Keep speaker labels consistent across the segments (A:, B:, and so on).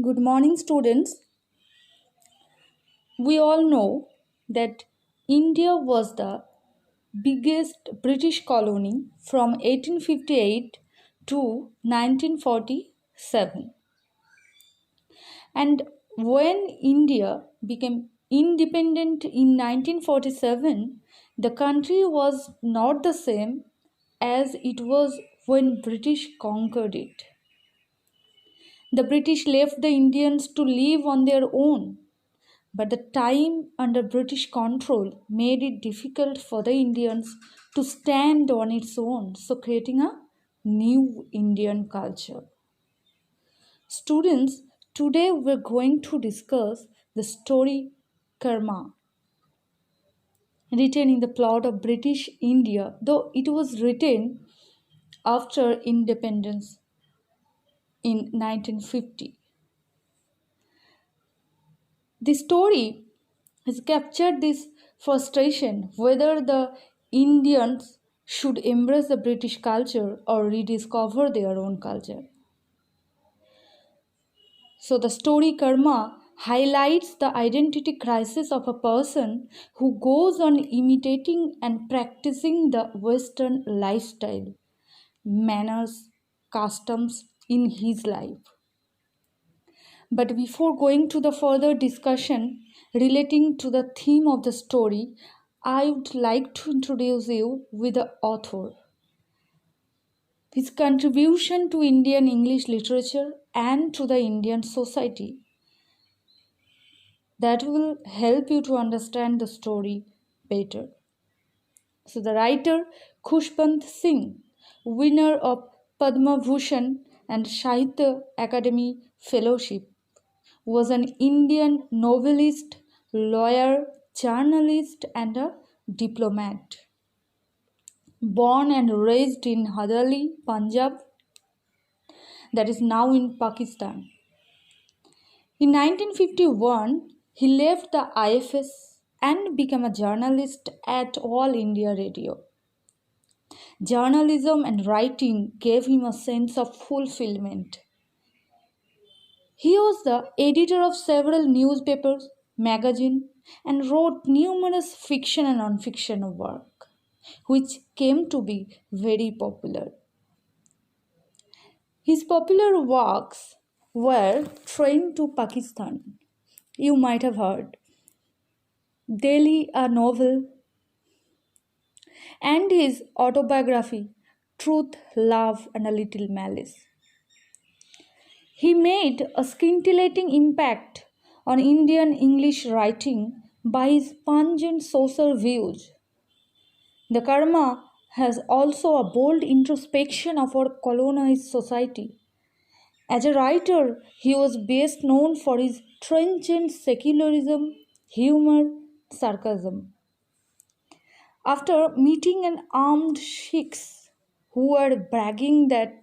A: Good morning, students. We all know that India was the biggest British colony from 1858 to 1947. And when India became independent in 1947, the country was not the same as it was when British conquered it. The British left the Indians to live on their own, but the time under British control made it difficult for the Indians to stand on its own, so creating a new Indian culture. Students, today we're going to discuss the story Karma, written in the plot of British India, though it was written after independence in 1950. The story has captured this frustration whether the Indians should embrace the British culture or rediscover their own culture. So, the story Karma highlights the identity crisis of a person who goes on imitating and practicing the Western lifestyle, manners, customs in his life. But before going to the further discussion relating to the theme of the story, I would like to introduce you with the author. His contribution to Indian English literature and to the Indian society that will help you to understand the story better. So the writer Khushbant Singh, winner of Padma Bhushan and Sahitya Academy Fellowship, was an Indian novelist, lawyer, journalist, and a diplomat. Born and raised in Hadali, Punjab, that is now in Pakistan. In 1951, he left the IFS and became a journalist at All India Radio. Journalism and writing gave him a sense of fulfillment. He was the editor of several newspapers, magazines, and wrote numerous fiction and non-fiction work, which came to be very popular. His popular works were Train to Pakistan, you might have heard, Delhi, a novel, and his autobiography, Truth, Love, and a Little Malice. He made a scintillating impact on Indian English writing by his pungent social views. The Karma has also a bold introspection of our colonized society. As a writer, he was best known for his trenchant secularism, humor, sarcasm. After meeting an armed Sikhs who were bragging that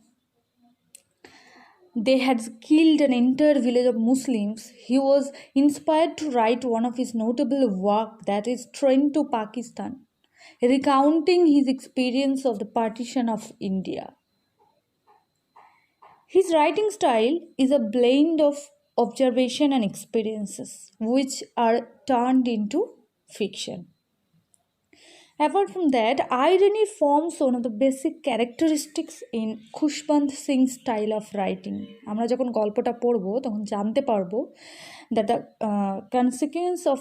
A: they had killed an entire village of Muslims, he was inspired to write one of his notable work, that is Train to Pakistan, recounting his experience of the partition of India. His writing style is a blend of observation and experiences, which are turned into fiction. Apart from that, irony forms one of the basic characteristics in Khushbant Singh's style of writing. আমরা যখন গল্পটা পড়বো তখন জানতে পারবো that the consequence of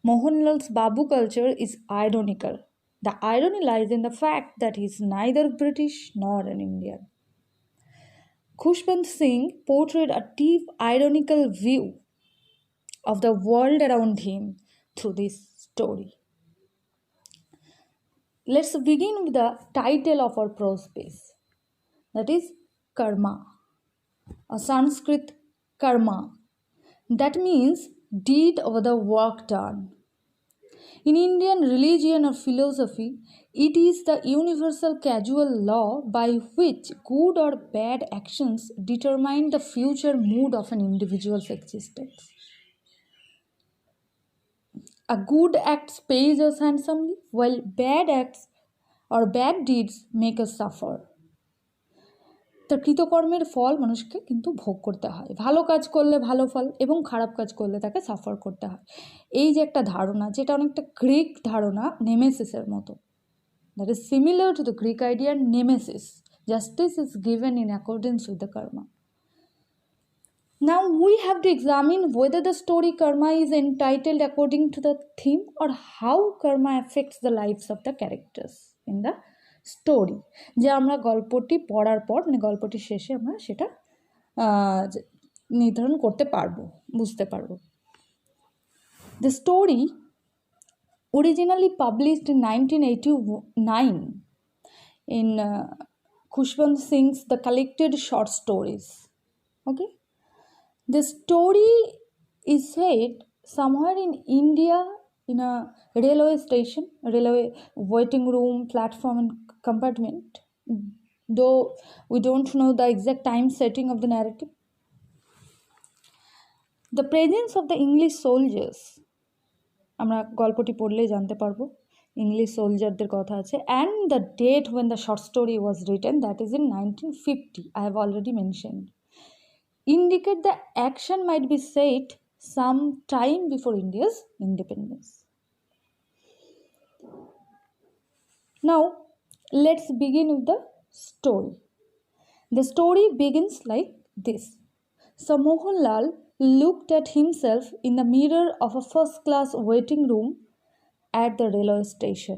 A: Mohanlal's Babu culture is ironical. The irony lies in the fact that he is neither British nor an Indian. Khushbant Singh portrayed a deep ironical view of the world around him through this story. Let's begin with the title of our prose piece, that is Karma, a Sanskrit karma, that means deed or the work done. In Indian religion or philosophy, it is the universal causal law by which good or bad actions determine the future mood of an individual's existence. A good act pays us handsomely, while bad acts or bad deeds make us suffer. তার কৃতকর্মের ফল মানুষকে কিন্তু ভোগ করতে হয়, ভালো কাজ করলে ভালো ফল এবং খারাপ কাজ করলে তাকে সাফার করতে হয়। এই যে একটা ধারণা, যেটা অনেকটা গ্রিক ধারণা নেমেসিসের মতো, that is similar to the Greek idea Nemesis, justice is given in accordance with the Karma. Now we have to examine whether the story karma is entitled according to the theme or how karma affects the lives of the characters in the story. যে আমরা গল্পটি পড়ার পর মানে গল্পটির শেষে আমরা সেটা নির্ধারণ করতে পারবো, বুঝতে পারবো। The story originally published in 1989 in Khushwant Singh's The Collected Short Stories. Okay. The story is set somewhere in India in a railway station, railway waiting room, platform and compartment. Though we don't know the exact time setting of the narrative. The presence of the English soldiers, আমরা গল্পটি পড়লেই জানতে পারবো English সোলজারদের কথা আছে, and the date when the short story was written, that is in 1950, I have already mentioned, indicate the action might be set some time before India's independence. Now, let's begin with the story. The story begins like this. So Mohanlal looked at himself in the mirror of a first-class waiting room at the railway station.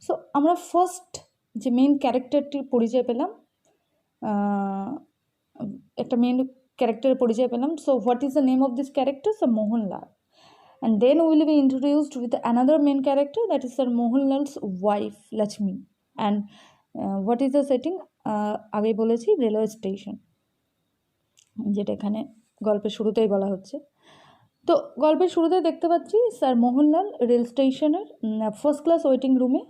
A: So, আমরা first যে main ক্যারেক্টারটির পরিচয় পেলাম, একটা main ক্যারেক্টারের পরিচয় পেলাম. So what is the name of this character? Sir Mohanlal. And then we will be introduced with another main character, that is Sir Mohanlal's wife Lakshmi. And what is the setting? আগে বলেছি railway station, যেটা এখানে গল্পের শুরুতেই বলা হচ্ছে. তো গল্পের শুরুতেই দেখতে পাচ্ছি স্যার মোহনলাল রেল স্টেশনের ফার্স্ট ক্লাস ওয়েটিং রুমে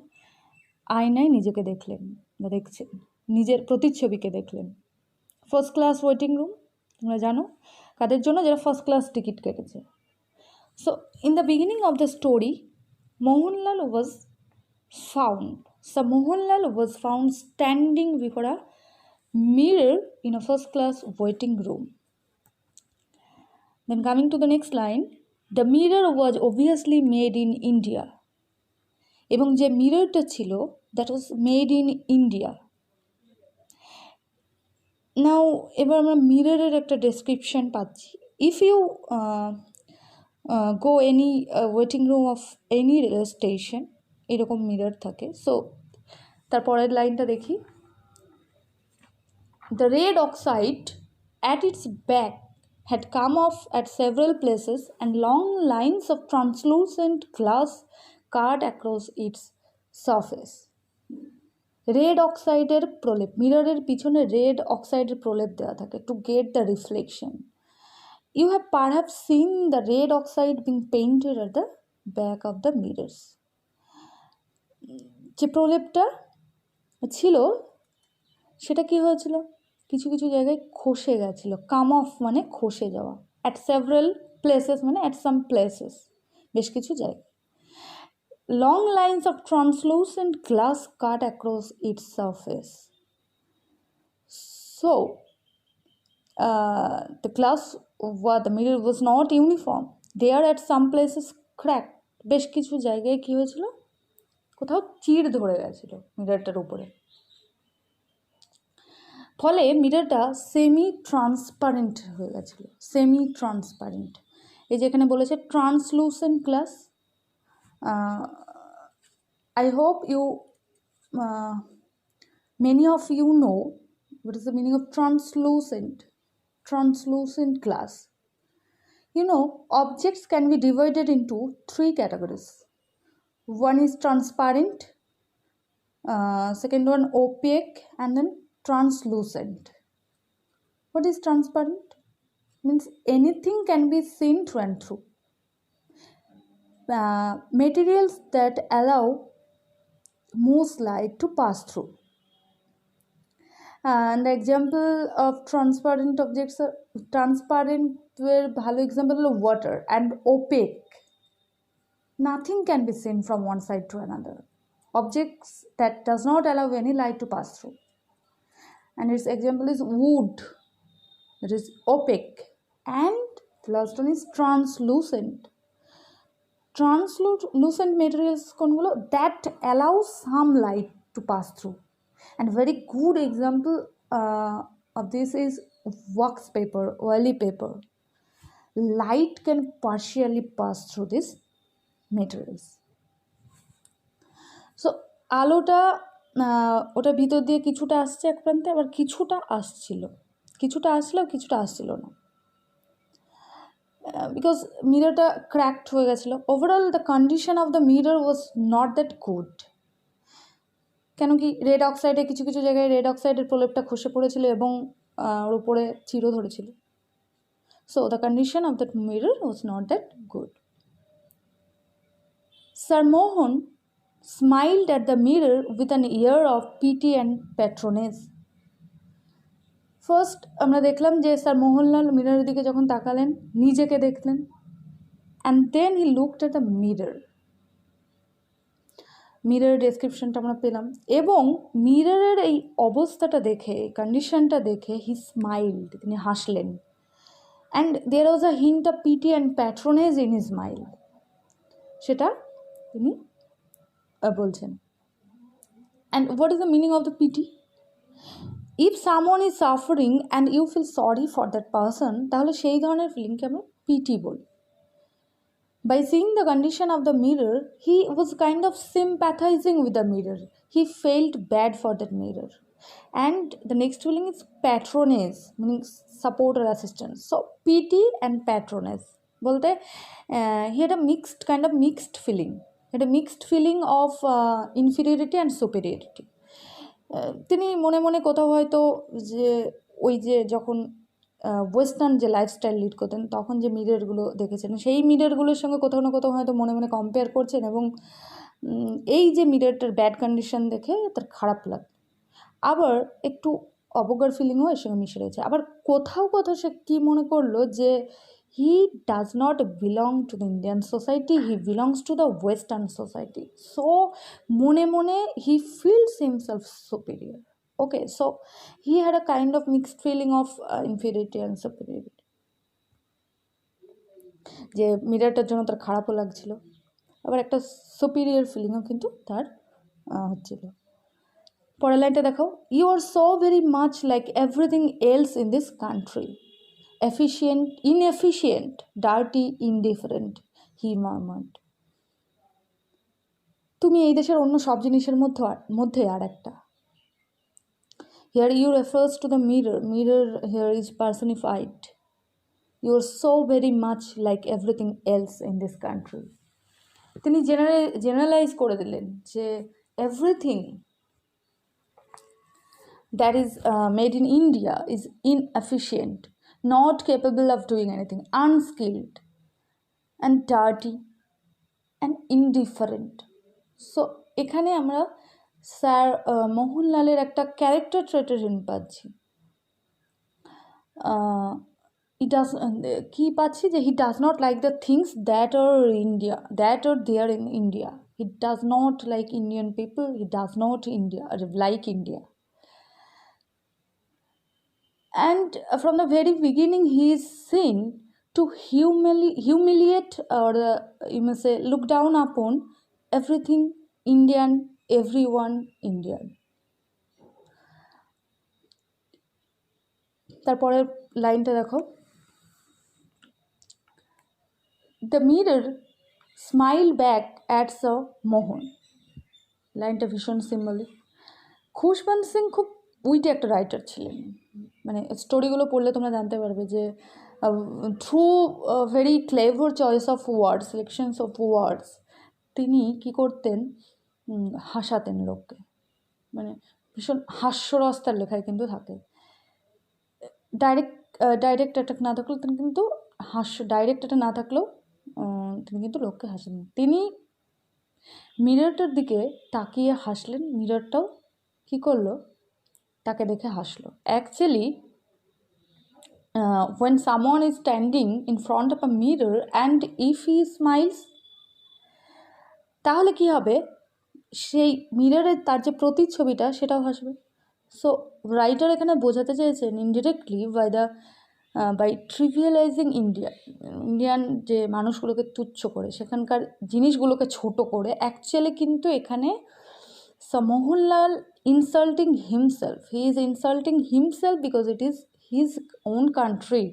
A: আয়নায় নিজেকে দেখলেন বা দেখছেন, নিজের প্রতিচ্ছবিকে দেখলেন. ফার্স্ট ক্লাস ওয়েটিং রুম তোমরা জানো কাদের জন্য? যারা ফার্স্ট ক্লাস টিকিট কেটেছে. So, in the beginning of the story, Mohanlal was found. So, Mohanlal was found standing before a mirror in a first-class waiting room. Then coming to the next line, the mirror was obviously made in India. এবং যে মিররটা ছিল, that was made in India. Now, এবার আমরা মিররের একটা description পাচ্ছি. If you go any waiting room of any railway station, এরকম mirror থাকে. So তারপরের লাইনটা দেখি. The red oxide at its back had come off at several places and long lines of translucent glass cut across its surface. Red অক্সাইডের প্রলেপ, মিররের পিছনে red অক্সাইডের প্রলেপ দেওয়া থাকে to get the reflection. You have perhaps seen the red oxide being painted at the back of the mirrors. যে প্রলেপটা ছিল সেটা কি হয়েছিল? কিছু কিছু জায়গায় খসে গেছিল. কাম অফ মানে খসে যাওয়া. অ্যাট সেভারাল প্লেসেস মানে অ্যাট সাম প্লেসেস, বেশ কিছু জায়গায়. Long lines of translucent glass cut across its surface. So the glass or the mirror was not uniform. There at some places cracked. বেশ কিছু জায়গায় কী হয়েছিল? কোথাও চির ধরে গেছিল মিররটার উপরে. ফলে মিররটা সেমি ট্রান্সপারেন্ট হয়ে গেছিল. সেমি ট্রান্সপারেন্ট, এই যে এখানে বলেছে translucent glass. I hope you many of you know what is the meaning of translucent glass. You know, objects can be divided into three categories. One is transparent, second one opaque, and then translucent. What is transparent? Means anything can be seen through and through. Materials that allow most light to pass through. And the example of transparent objects are transparent where bhalo example of water, and opaque. Nothing can be seen from one side to another. Objects that does not allow any light to pass through. and its example is wood, that is opaque, and the last one is translucent. Translucent materials কোনগুলো? That allows some light to pass through, and a very good example of this is wax paper, oily paper. Light can partially pass through these materials. So আলোটা ওটা ভিতর দিয়ে কিছুটা আসছে এক প্রান্তে, আবার কিছুটা আসলো, কিছুটা আসছিল না, বিকজ মিররটা ক্র্যাকড হয়ে গেছিলো। Overall the condition of the mirror was not that good. কেন কি, রেড অক্সাইডে কিছু কিছু জায়গায় রেড অক্সাইডের প্রলেপটা খসে পড়েছিল এবং ওর উপরে চিরও ধরেছিল। So the condition of that mirror was not that good. Sir Mohan smiled at the mirror with an air of pity and patronage. First আমরা দেখলাম যে স্যার মোহনলাল মিররের দিকে যখন তাকালেন, নিজেকে দেখলেন, and then he looked at the mirror. মিররের ডেসক্রিপশনটা আমরা পেলাম, এবং মিররের এই অবস্থাটা দেখে, কন্ডিশনটা দেখে হি স্মাইলড, তিনি হাসলেন, and there was a hint of pity and patronage in his smile, সেটা তিনি বলছেন। And what is the meaning of the pity? If someone is suffering and you feel sorry for that person, তাহলে সেই ধরনের ফিলিংকে আমরা PT বলি। By seeing the condition of the mirror, he was kind of sympathizing with the mirror. He felt bad for that mirror. And the next feeling is patronage, meaning support or assistance. So pity and patronage. Bolte, he had a mixed feeling. He had a mixed feeling of inferiority and superiority. তিনি মনে মনে কোথাও হয়তো যে ওই যে যখন western যে লাইফস্টাইল লিড করতেন তখন যে মিররগুলো দেখেছেন, সেই মিররগুলোর সঙ্গে কোথাও না কোথাও হয়তো মনে মনে কম্পেয়ার করছেন, এবং এই যে মিররটার ব্যাড কন্ডিশন দেখে তার খারাপ লাগে, আবার একটু অবজ্ঞার ফিলিংও এর সঙ্গে মিশে রয়েছে। আবার কোথাও কোথাও সে কী মনে করলো যে he does not belong to the Indian society, he belongs to the western society. So মনে মনে he feels himself superior. Okay, so he had a kind of mixed feeling of inferiority and superiority. যে মিররটার জন্য তার খারাপও লাগছিল, আবার একটা superior ফিলিংও কিন্তু তার হচ্ছিল। পরের লাইনটা দেখো, you are so very much like everything else in this country, inefficient, dirty, indifferent, he murmured. তুমি এই দেশের অন্য সব জিনিসের মধ্যে আর একটা। Here you refers to the mirror. Mirror here is personified. You are so very much like everything else in this country. তিনি generalise করে দিলেন যে everything that is made in India is inefficient, not capable of doing anything, unskilled and dirty and indifferent. So এখানে আমরা sir মোহনলালের একটা character ট্রেটের hint পাচ্ছি। কি পাচ্ছি যে he does not like the things that are there in India. He does not like Indian people, he does not like India. And from the very beginning he is seen to humiliate, or you may say look down upon everything Indian, everyone Indian. তারপরের লাইনটা দেখো, the mirror smile back at Sir Mohan. লাইনটা ভীষণ symbolic. Khushwant Singh খুব witty একটা writer ছিলেন, মানে স্টোরিগুলো পড়লে তোমরা জানতে পারবে যে through very clever choice of words, selections of words, তিনি কী করতেন, হাসাতেন লোককে, মানে ভীষণ হাস্যরস তার লেখায় কিন্তু থাকে। ডাইরেক্ট অ্যাটাক না থাকলেও তিনি কিন্তু ডাইরেক্ট অ্যাটাক না থাকলেও তিনি কিন্তু লোককে হাসেন। তিনি মিররটার দিকে তাকিয়ে হাসলেন, মিররটাও কী করলো, তাকে দেখে হাসলো। Actually when someone is standing in front of a mirror and if he smiles, তাহলে কি হবে, সেই মিররের তার যে প্রতিচ্ছবিটা সেটাও হাসবে। সো রাইটার এখানে বোঝাতে চেয়েছেন ইনডিরেক্টলি বাই ট্রিভিয়ালাইজিং ইন্ডিয়ান যে মানুষগুলোকে তুচ্ছ করে, সেখানকার জিনিসগুলোকে ছোট করে, অ্যাকচুয়ালি কিন্তু এখানে Mohanlal insulting himself, he is insulting himself because it is his own country,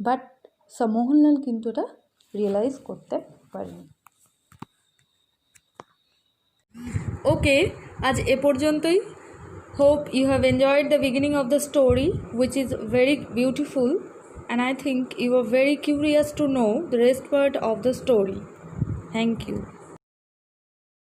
A: but Mohanlal কিন্তু এটা রিয়েলাইজ করতে পারেনি। ওকে, আজ এ পর্যন্তই। Hope you have enjoyed the beginning of the story which is very beautiful, and I think you are very curious to know the rest part of the story. Thank you.